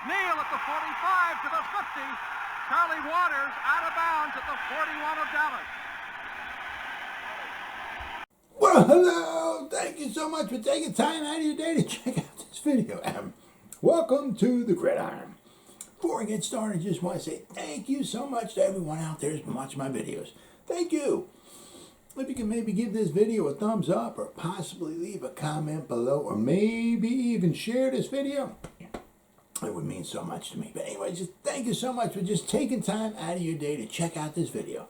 Neal at the 45 to the 50. Charlie Waters out of bounds at the 41 of Dallas. Well, hello. Thank you so much for taking time out of your day to check out this video. Welcome to the Gridiron. Before I get started, I just want to say thank you so much to everyone out there who's been watching my videos. Thank you. If you can maybe give this video a thumbs up or possibly leave a comment below or maybe even share this video, it would mean so much to me. But anyway, just thank you so much for just taking time out of your day to check out this video.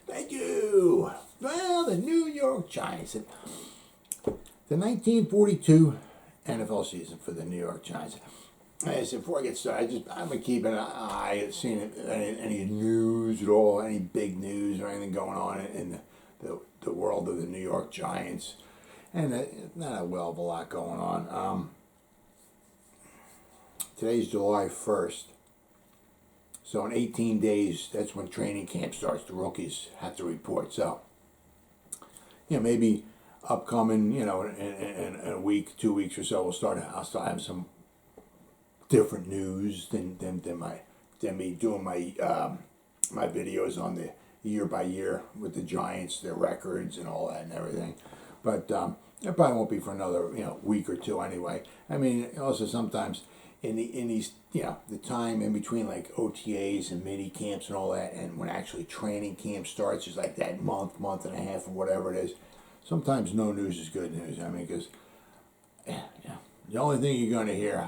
Thank you. Well, the New York Giants. The 1942 NFL season for the New York Giants. Like I said, before I get started, I'm going to keep an eye at seeing any news at all, any big news or anything going on in the world of the New York Giants. And not a well of a lot going on. Today's July 1st. So in 18 days, that's when training camp starts. The rookies have to report. So, maybe upcoming, in a week, 2 weeks or so, I'll start having some different news than me doing my my videos on the year by year with the Giants, their records and all that and everything. But it probably won't be for another week or two anyway. I mean, also sometimes in these the time in between like OTAs and mini camps and all that, and when actually training camp starts, is like that month and a half or whatever it is. Sometimes no news is good news. I mean, because the only thing you're going to hear,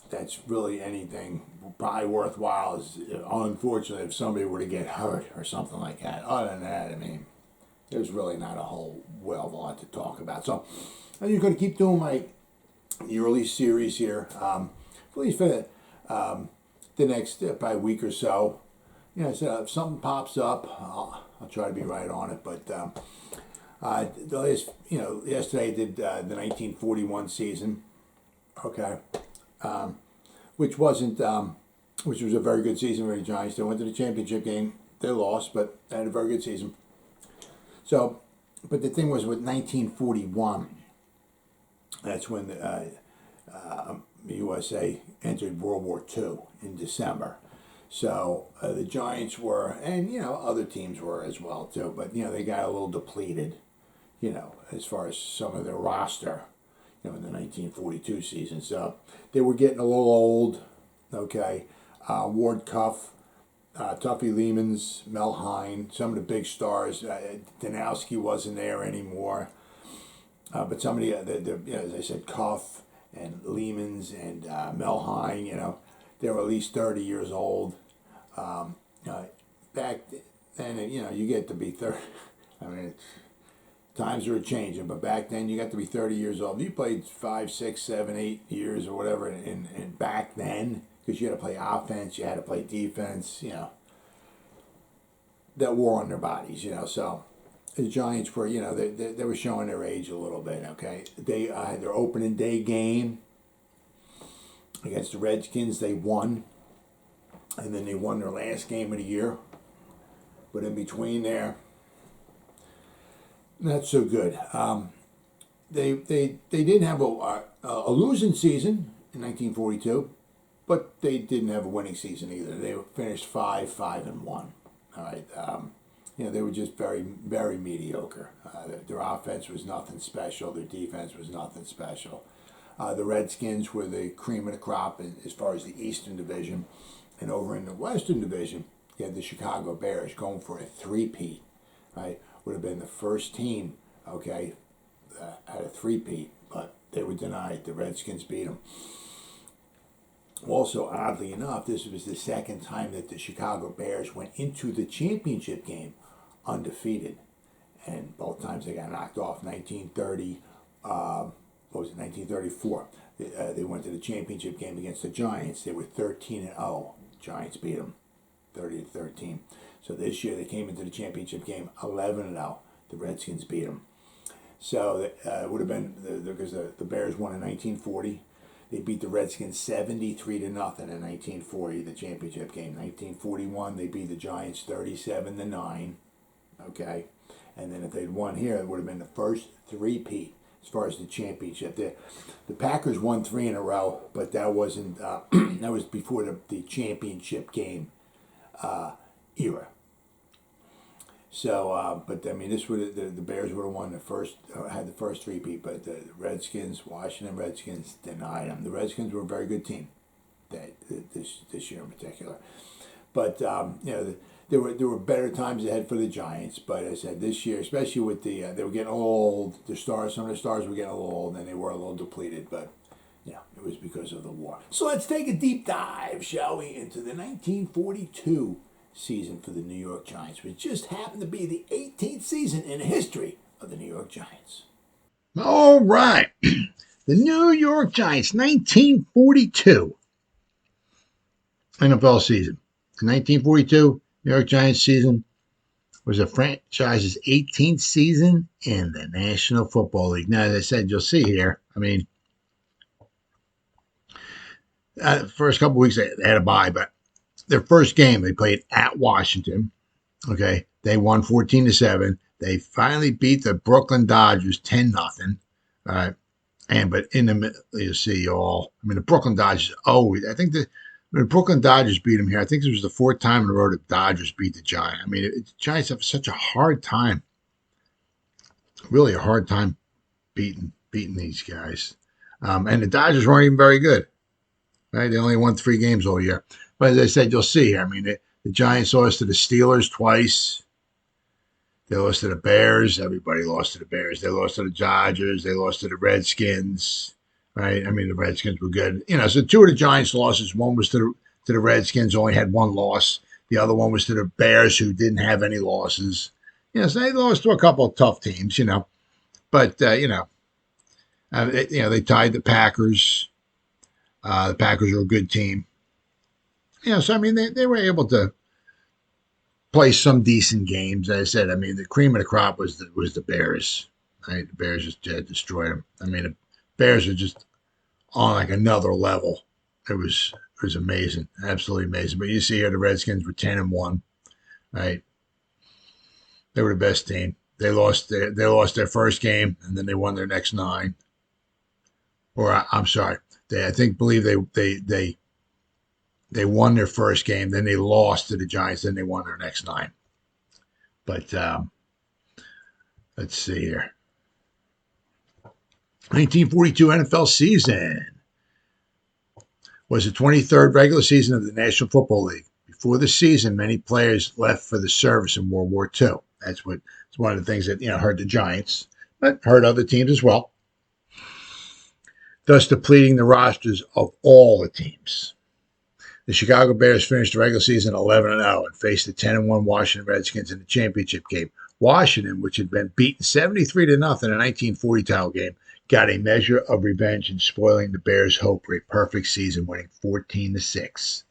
that's really anything probably worthwhile is, unfortunately, if somebody were to get hurt or something like that. Other than that, there's really not a whole well of a lot to talk about. So I'm just going to keep doing my yearly series here, at least for the next probably week or so. So if something pops up, I'll try to be right on it. But the last, yesterday I did the 1941 season. Okay. Which was a very good season for the Giants. They went to the championship game. They lost, but they had a very good season. So, but the thing was with 1941, that's when the USA entered World War II in December. So the Giants were, and other teams were as well too, but they got a little depleted, as far as some of their roster. In the 1942 season. So they were getting a little old, okay. Ward Cuff, Tuffy Lemons, Mel Hine, some of the big stars. Danowski wasn't there anymore. But some of the as I said, Cuff and Lemons and Mel Hine, they were at least 30 years old. Back then, you get to be 30. Times are changing, but back then you got to be 30 years old. You played 5, 6, 7, 8 years or whatever, and back then, because you had to play offense, you had to play defense, that wore on their bodies, So the Giants were, they were showing their age a little bit, okay. They had their opening day game against the Redskins. They won, and then they won their last game of the year. But in between there, not so good. They didn't have a losing season in 1942, but they didn't have a winning season either. They finished 5-1. All right. They were just very, very mediocre. Their offense was nothing special. Their defense was nothing special. The Redskins were the cream of the crop as far as the Eastern Division, and over in the Western Division, you had the Chicago Bears going for a three-peat. Right. Would have been the first team, okay, at a three-peat, but they were denied. The Redskins beat them. Also, oddly enough, this was the second time that the Chicago Bears went into the championship game undefeated, and both times they got knocked off. 1930, 1934? They went to the championship game against the Giants. They were 13-0. Giants beat them 30-13. So this year they came into the championship game 11-0. The Redskins beat them. So it would have been, because the Bears won in 1940. They beat the Redskins 73-0 in 1940, the championship game. 1941, they beat the Giants 37-9. Okay, and then if they'd won here, it would have been the first three-peat as far as the championship. The Packers won 3 in a row, but that wasn't that was before the championship game era. So, but I mean, this would the Bears would have won had the first three-peat, but the Redskins, Washington Redskins, denied them. The Redskins were a very good team this year in particular, but there were better times ahead for the Giants. But as I said, this year, especially with they were getting old. Some of the stars were getting a little old, and they were a little depleted. But it was because of the war. So let's take a deep dive, shall we, into the 1942 season for the New York Giants, which just happened to be the 18th season in the history of the New York Giants. All right. The New York Giants, 1942 NFL season. The 1942 New York Giants season was a franchise's 18th season in the National Football League. Now, as I said, you'll see here, I mean, the first couple of weeks they had a bye, but their first game they played at Washington. Okay, they won 14-7. They finally beat the Brooklyn Dodgers 10-0. All right, but in the middle, you see the Brooklyn Dodgers always. I think the Brooklyn Dodgers beat them here. I think this was the 4th time in a row the Dodgers beat the Giants. I mean, the Giants have such a hard time, really a hard time beating these guys. And the Dodgers weren't even very good. Right, they only won 3 games all year. But as I said, you'll see here. I mean, the Giants lost to the Steelers twice. They lost to the Bears. Everybody lost to the Bears. They lost to the Dodgers. They lost to the Redskins. Right? I mean, the Redskins were good. So 2 of the Giants' losses. One was to the Redskins, only had 1 loss. The other one was to the Bears, who didn't have any losses. So they lost to a couple of tough teams. But they tied the Packers. The Packers are a good team. So I mean, they were able to play some decent games. As I said, I mean, the cream of the crop was the Bears. Right? The Bears just destroyed them. I mean, the Bears are just on like another level. It was amazing, absolutely amazing. But you see here, the Redskins were 10-1. Right? They were the best team. They lost their first game, and then they won their next 9. Or I'm sorry, believe they won their first game, then they lost to the Giants, then they won their next 9. But let's see here. 1942 NFL season was the 23rd regular season of the National Football League. Before the season, many players left for the service in World War II. It's one of the things that hurt the Giants, but hurt other teams as well, thus depleting the rosters of all the teams. The Chicago Bears finished the regular season 11-0 and faced the 10-1 Washington Redskins in the championship game. Washington, which had been beaten 73-0 in a 1940 title game, got a measure of revenge in spoiling the Bears' hope for a perfect season, winning 14-6.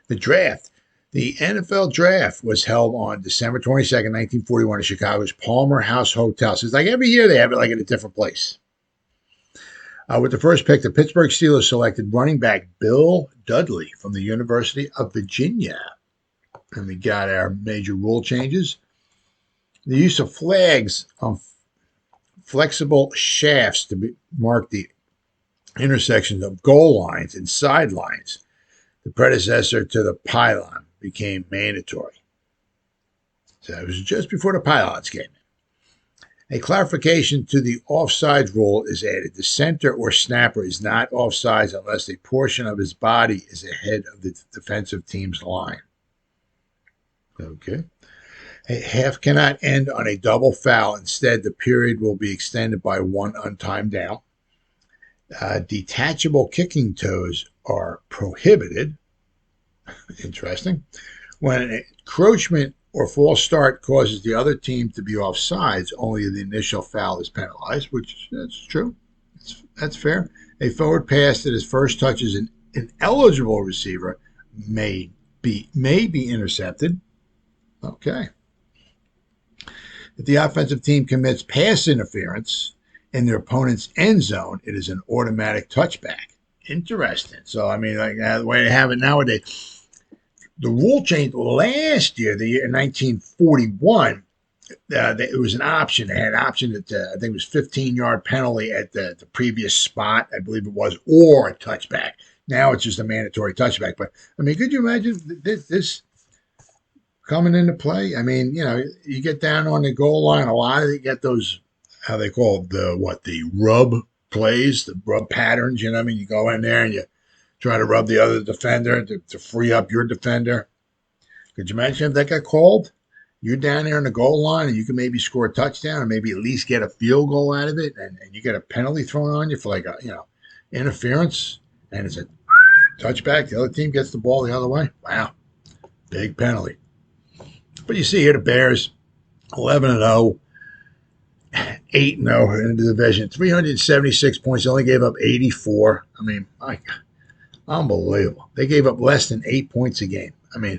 The draft. The NFL draft was held on December 22nd, 1941 at Chicago's Palmer House Hotel. So it's like every year they have it like in a different place. With the first pick, the Pittsburgh Steelers selected running back Bill Dudley from the University of Virginia. And we got our major rule changes. The use of flags on flexible shafts to mark the intersections of goal lines and sidelines, the predecessor to the pylon, became mandatory. So it was just before the pylons came in. A clarification to the offsides rule is added. The center or snapper is not offsides unless a portion of his body is ahead of the defensive team's line. Okay. A half cannot end on a double foul. Instead, the period will be extended by 1 untimed down. Detachable kicking toes are prohibited. Interesting. When an encroachment or false start causes the other team to be offsides, only the initial foul is penalized, which that's true. That's fair. A forward pass that his first touches an ineligible receiver may be intercepted. Okay. If the offensive team commits pass interference in their opponent's end zone, it is an automatic touchback. Interesting. So, I mean, like the way they have it nowadays. The rule change last year, the year 1941, it was an option. They had an option that I think it was 15-yard penalty at the previous spot, I believe it was, or a touchback. Now it's just a mandatory touchback. But, I mean, could you imagine this coming into play? I mean, you get down on the goal line, a lot of it, get those, how they call it, the rub plays, the rub patterns, you know what I mean? You go in there and you try to rub the other defender to free up your defender. Could you imagine if that got called? You're down there on the goal line and you can maybe score a touchdown and maybe at least get a field goal out of it, and you get a penalty thrown on you for like interference, and it's a touchback. The other team gets the ball the other way. Wow. Big penalty. But you see here the Bears, 11-0, 8-0 in the division, 376 points. They only gave up 84. I mean, unbelievable. They gave up less than 8 points a game. I mean,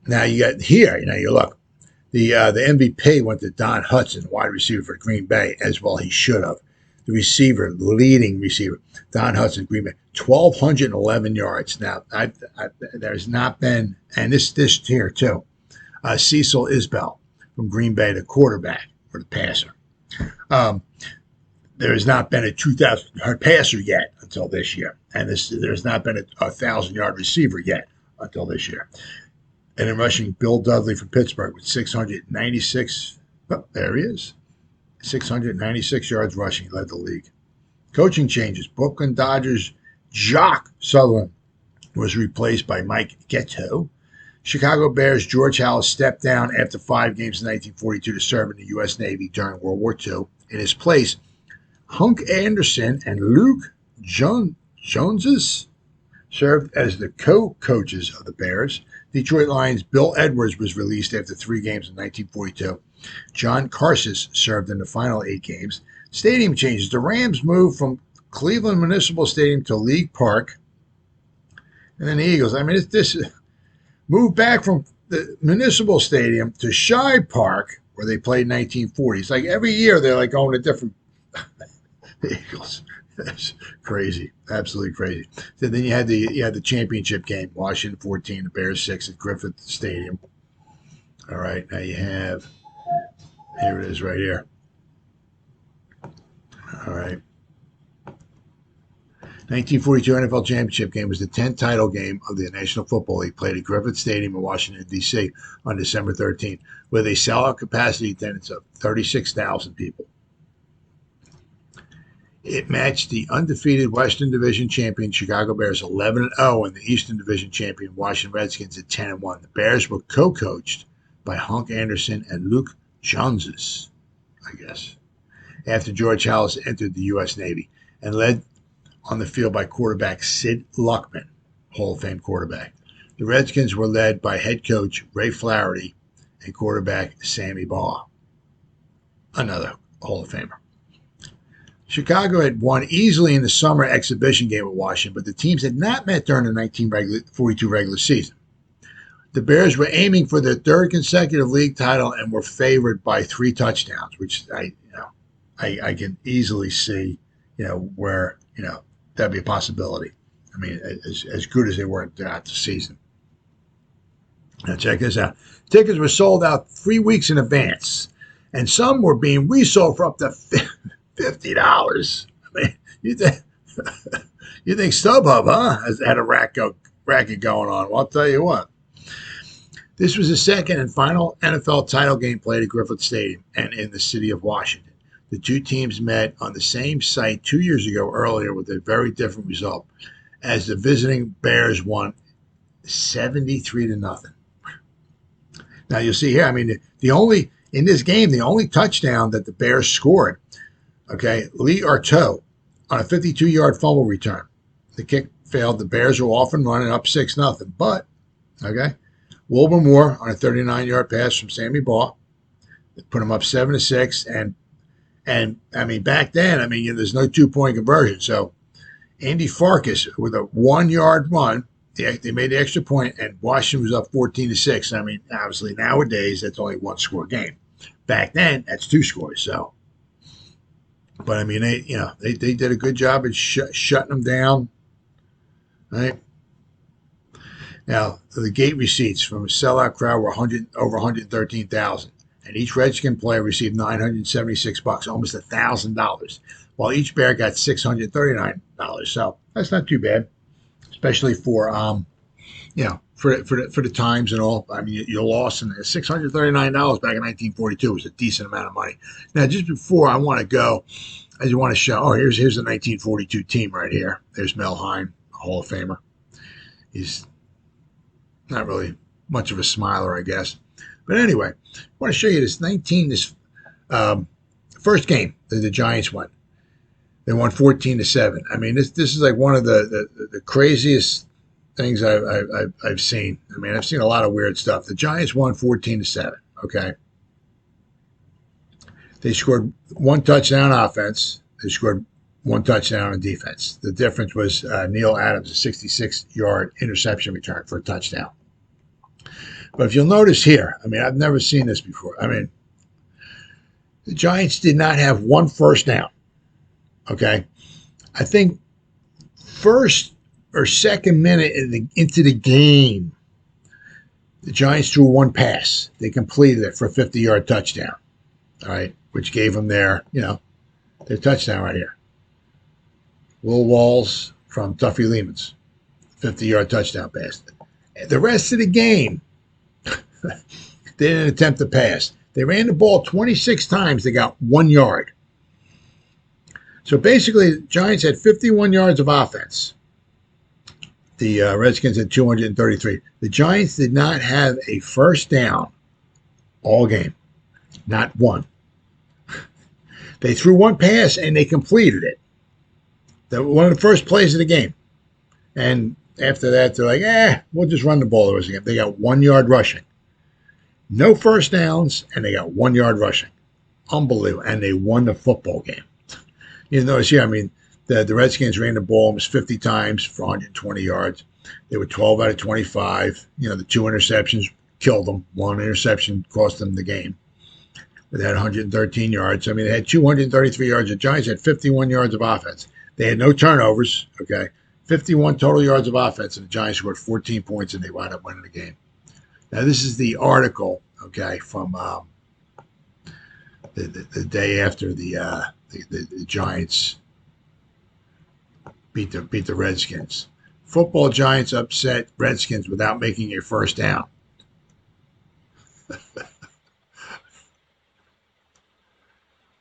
now you got here, you look, the MVP went to Don Hudson, wide receiver for Green Bay, as well he should have. The leading receiver, Don Hudson, Green Bay, 1,211 yards. Now, there's not been, and this here too, Cecil Isbell from Green Bay, the quarterback or the passer. There has not been a 2,000-yard passer yet until this year, and there's not been a 1,000-yard receiver yet until this year. And in rushing, Bill Dudley from Pittsburgh with 696. Oh, there he is. 696 yards rushing, led the league. Coaching changes. Brooklyn Dodgers Jock Sutherland was replaced by Mike Ghetto. Chicago Bears George Halas stepped down after 5 games in 1942 to serve in the U.S. Navy during World War II. In his place, Hunk Anderson and Luke Joneses served as the co-coaches of the Bears. Detroit Lions Bill Edwards was released after 3 games in 1942. John Karsis served in the final 8 games. Stadium changes. The Rams moved from Cleveland Municipal Stadium to League Park. And then the Eagles. I mean, this moved back from the Municipal Stadium to Shibe Park, where they played in 1940. It's like every year they're like going to different the Eagles. That's crazy, absolutely crazy. So then you had the championship game, Washington 14, the Bears 6 at Griffith Stadium. All right, now you have, here it is right here. All right. 1942 NFL championship game was the 10th title game of the National Football League, played at Griffith Stadium in Washington, D.C. on December 13th, with a sellout capacity attendance of 36,000 people. It matched the undefeated Western Division champion Chicago Bears 11-0 and the Eastern Division champion Washington Redskins at 10-1. The Bears were co-coached by Hunk Anderson and Luke Joneses, I guess, after George Halas entered the U.S. Navy, and led on the field by quarterback Sid Luckman, Hall of Fame quarterback. The Redskins were led by head coach Ray Flaherty and quarterback Sammy Baugh, another Hall of Famer. Chicago had won easily in the summer exhibition game with Washington, but the teams had not met during the 1942 regular season. The Bears were aiming for their 3rd consecutive league title and were favored by 3 touchdowns, which I can easily see, where that'd be a possibility. I mean, as good as they were throughout the season. Now check this out: tickets were sold out 3 weeks in advance, and some were being resold for up to $50. I mean, you think StubHub, has had a racket going on? Well, I'll tell you what. This was the second and final NFL title game played at Griffith Stadium and in the city of Washington. The 2 teams met on the same site 2 years ago earlier with a very different result, as the visiting Bears won 73-0. Now you'll see here, I mean, in this game, the only touchdown that the Bears scored, Lee Arteau on a 52-yard fumble return. The kick failed. The Bears were off and running up 6-0. But, Wilbur Moore on a 39-yard pass from Sammy Baugh. They put him up 7-6. And I mean, back then, there's no 2-point conversion. So Andy Farkas with a 1-yard run, they made the extra point, and Washington was up 14-6. I mean, obviously nowadays that's only 1-score game. Back then, that's 2 scores. So. But I mean, they did a good job at shutting them down, right? Now, the gate receipts from a sellout crowd were over 113,000, and each Redskin player received $976, almost $1,000, while each Bear got $639. So that's not too bad, especially for for the times and all. I mean, your loss and $639 back in 1942 was a decent amount of money. Now, just before I want to go, I just want to show. Oh, here's the 1942 team right here. There's Mel Hein, Hall of Famer. He's not really much of a smiler, I guess. But anyway, I want to show you this first game that the Giants won. They won 14-7. I mean, this is like one of the craziest things I've seen. I mean, I've seen a lot of weird stuff. The Giants won 14-7. Okay, they scored one touchdown offense. They scored one touchdown on defense. The difference was Neal Adams, a 66-yard interception return for a touchdown. But if you'll notice here, I mean, I've never seen this before. I mean, the Giants did not have one first down. Okay, I think first or second minute into the game, the Giants threw one pass. They completed it for a 50-yard touchdown. All right, which gave them their touchdown right here. Will Walls from Tuffy Lehman's 50-yard touchdown pass. The rest of the game, they didn't attempt to pass. They ran the ball 26 times. They got 1 yard. So basically, the Giants had 51 yards of offense. The Redskins had 233. The Giants did not have a first down all game. Not one. They threw one pass and they completed it. One of the first plays of the game. And after that, they're like, we'll just run the ball the rest of the game. They got 1 yard rushing. No first downs, and they got 1 yard rushing. Unbelievable. And they won the football game. You notice here, I mean, the Redskins ran the ball almost 50 times for 120 yards. They were 12 out of 25. The 2 interceptions killed them. 1 interception cost them the game. They had 113 yards. I mean, they had 233 yards. The Giants had 51 yards of offense. They had no turnovers, okay? 51 total yards of offense, and the Giants scored 14 points, and they wound up winning the game. Now, this is the article, okay, from the day after the Giants beat the Redskins. Football Giants upset Redskins without making a first down.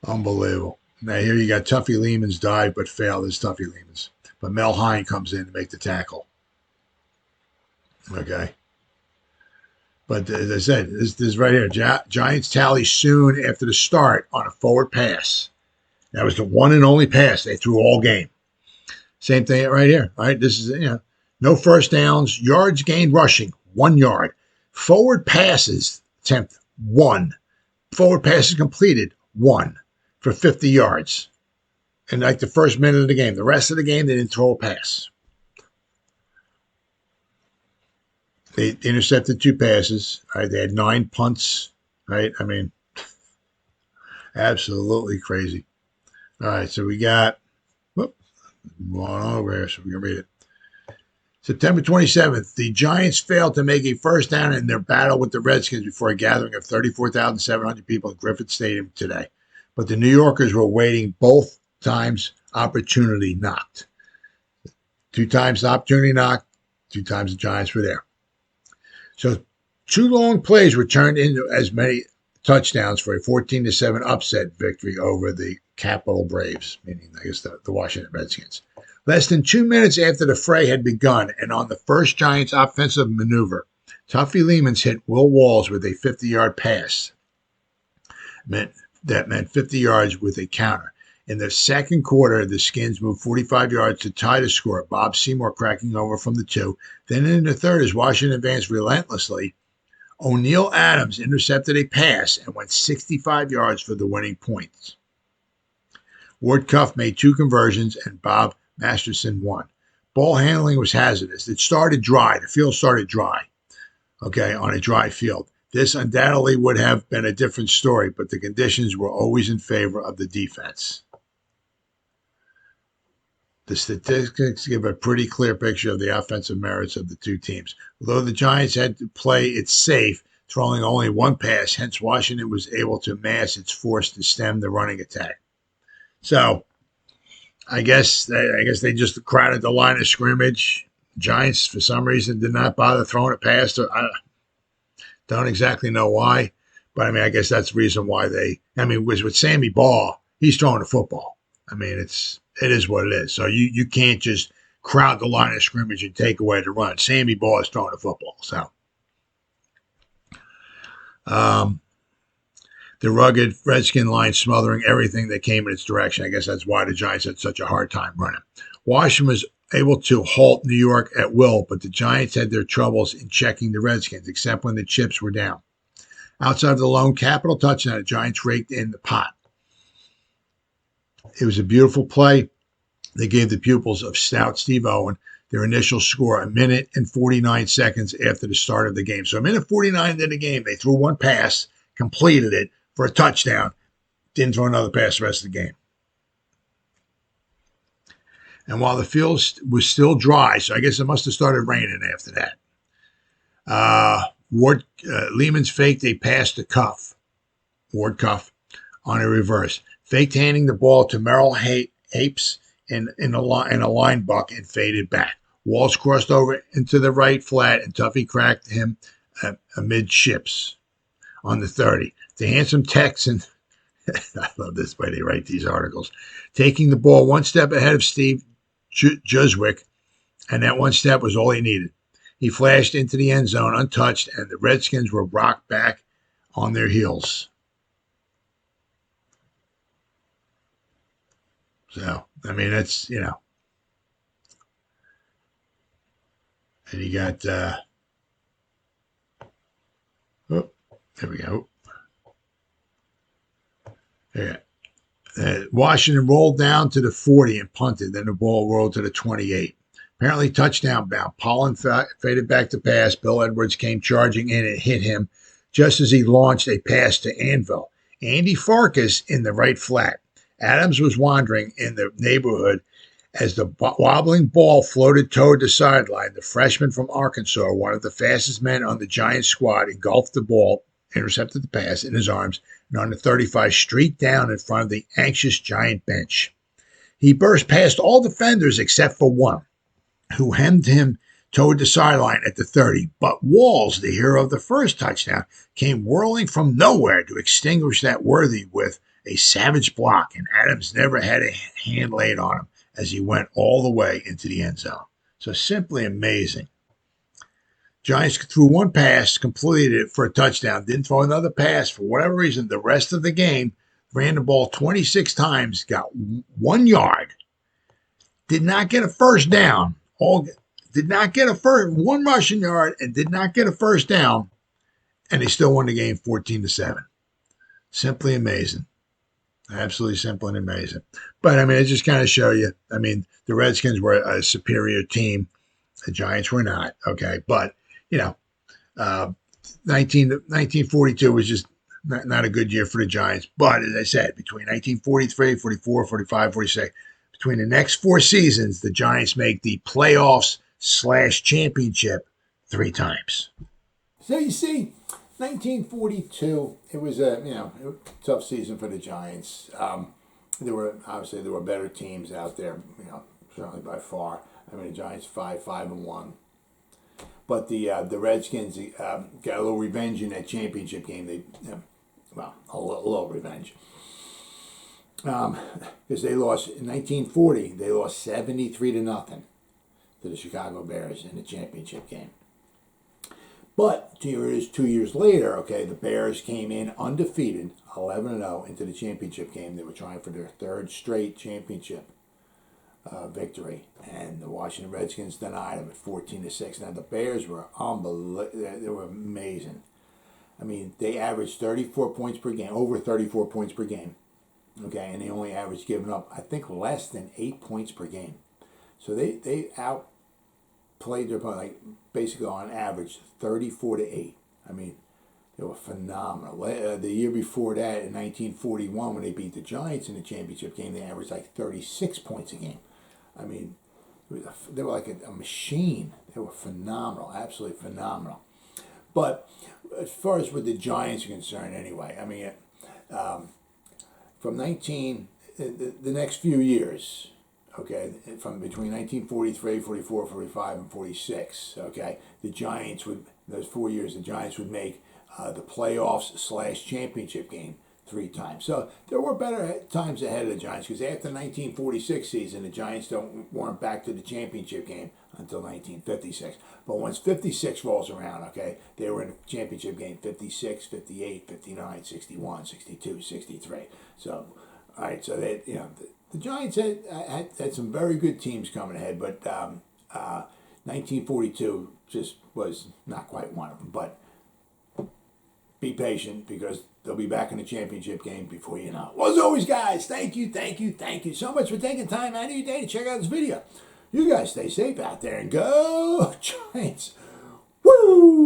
Unbelievable. Now here you got Tuffy Lehman's dive but failed. This Tuffy Lehman's. But Mel Hein comes in to make the tackle. Okay. But as I said, this right here. Giants tally soon after the start on a forward pass. That was the one and only pass they threw all game. Same thing right here. All right. This is, no first downs. Yards gained rushing, 1 yard. Forward passes attempt 1. Forward passes completed 1 for 50 yards. And like the first minute of the game. The rest of the game, they didn't throw a pass. They intercepted 2 passes. Right? They had 9 punts. Right? I mean, absolutely crazy. All right, so we got, going over here so we can read it. September 27th, the Giants failed to make a first down in their battle with the Redskins before a gathering of 34,700 people in Griffith Stadium today. But the New Yorkers were waiting both times opportunity knocked. 2 times the opportunity knocked, 2 times the Giants were there. So 2 long plays were turned into as many touchdowns for a 14-7 upset victory over the Capital Braves, meaning, I guess, the Washington Redskins. Less than 2 minutes after the fray had begun, and on the first Giants offensive maneuver, Tuffy Lehman's hit Will Walls with a 50-yard pass. That meant 50 yards with a counter. In the second quarter, the Skins moved 45 yards to tie the score, Bob Seymour cracking over from the 2. Then in the third, as Washington advanced relentlessly, O'Neal Adams intercepted a pass and went 65 yards for the winning points. Ward Cuff made 2 conversions, and Bob Masterson won. Ball handling was hazardous. It started dry. The field started dry, okay, on a dry field. This undoubtedly would have been a different story, but the conditions were always in favor of the defense. The statistics give a pretty clear picture of the offensive merits of the two teams. Although the Giants had to play it safe, throwing only one pass, hence Washington was able to mass its force to stem the running attack. So I guess they just crowded the line of scrimmage. Giants, for some reason, did not bother throwing it past. I don't exactly know why, but I mean, I guess that's the reason why with Sammy Baugh, he's throwing the football. I mean, it is what it is. So you can't just crowd the line of scrimmage and take away the run. Sammy Baugh is throwing the football. So, the rugged Redskin line smothering everything that came in its direction. I guess that's why the Giants had such a hard time running. Washington was able to halt New York at will, but the Giants had their troubles in checking the Redskins, except when the chips were down. Outside of the lone capital touchdown, the Giants raked in the pot. It was a beautiful play. They gave the pupils of stout Steve Owen their initial score a minute and 49 seconds after the start of the game. So a minute 49 into the game, they threw one pass, completed it for a touchdown, didn't throw another pass the rest of the game. And while the field was still dry, so I guess it must have started raining after that, Lehman's faked a pass to Ward Cuff, on a reverse. Faked handing the ball to Merrill Hapes in a line buck and faded back. Walls crossed over into the right flat, and Tuffy cracked him amidships on the 30. The handsome Texan, I love this way they write these articles, taking the ball one step ahead of Steve Juswick, and that one step was all he needed. He flashed into the end zone untouched, and the Redskins were rocked back on their heels. So, I mean, that's, and you got, there we go. Yeah. Washington rolled down to the 40 and punted. Then the ball rolled to the 28. Apparently touchdown bound. Pollen faded back to pass. Bill Edwards came charging in and hit him just as he launched a pass to Anvil. Andy Farkas in the right flat. Adams was wandering in the neighborhood as the wobbling ball floated toward the sideline. The freshman from Arkansas, one of the fastest men on the Giants squad, engulfed the ball, intercepted the pass in his arms, and on the 35 streaked down in front of the anxious Giant bench. He burst past all defenders except for one, who hemmed him toward the sideline at the 30. But Walls, the hero of the first touchdown, came whirling from nowhere to extinguish that worthy with a savage block, and Adams never had a hand laid on him as he went all the way into the end zone. So simply amazing. Giants threw one pass, completed it for a touchdown, didn't throw another pass for whatever reason. The rest of the game, ran the ball 26 times, got 1 yard, did not get a first down, one rushing yard, and did not get a first down, and they still won the game 14-7. Simply amazing. Absolutely simple and amazing. But, I mean, it just kind of show you, I mean, the Redskins were a superior team. The Giants were not, okay? But, 1942 was just not a good year for the Giants. But, as I said, between 1943, 44, 45, 46, between the next 4 seasons, the Giants make the playoffs / championship 3 times. So you see, 1942, it was a tough season for the Giants. There were better teams out there, certainly by far. I mean, the Giants 5-1, but the Redskins got a little revenge in that championship game. A little revenge, because they lost in 1940. They lost 73-0 to the Chicago Bears in the championship game. But 2 years later, the Bears came in undefeated, 11-0 into the championship game. They were trying for their 3rd straight championship victory, and the Washington Redskins denied them at 14-6. Now the Bears were unbelievable; they were amazing. I mean, they averaged 34 points per game, over 34 points per game. And they only averaged giving up, I think, less than 8 points per game. So they outplayed their opponent, basically on average 34-8. I mean, they were phenomenal. The year before that, in 1941, when they beat the Giants in the championship game, they averaged like 36 points a game. I mean, they were like a machine. They were phenomenal, absolutely phenomenal. But as far as with the Giants are concerned, anyway, I mean, from the next few years, okay, from between 1943, 44, 45, and 46, okay, the Giants would, those 4 years, the Giants would make the playoffs / championship game 3 times. So there were better times ahead of the Giants, because after the 1946 season, the Giants weren't back to the championship game until 1956. But once 56 rolls around, okay, they were in the championship game 56, 58, 59, 61, 62, 63. So, all right, so they, the Giants had some very good teams coming ahead, but 1942 just was not quite one of them. But be patient, because they'll be back in the championship game before you know it. Well, as always, guys, thank you so much for taking time out of your day to check out this video. You guys stay safe out there and go Giants. Woo!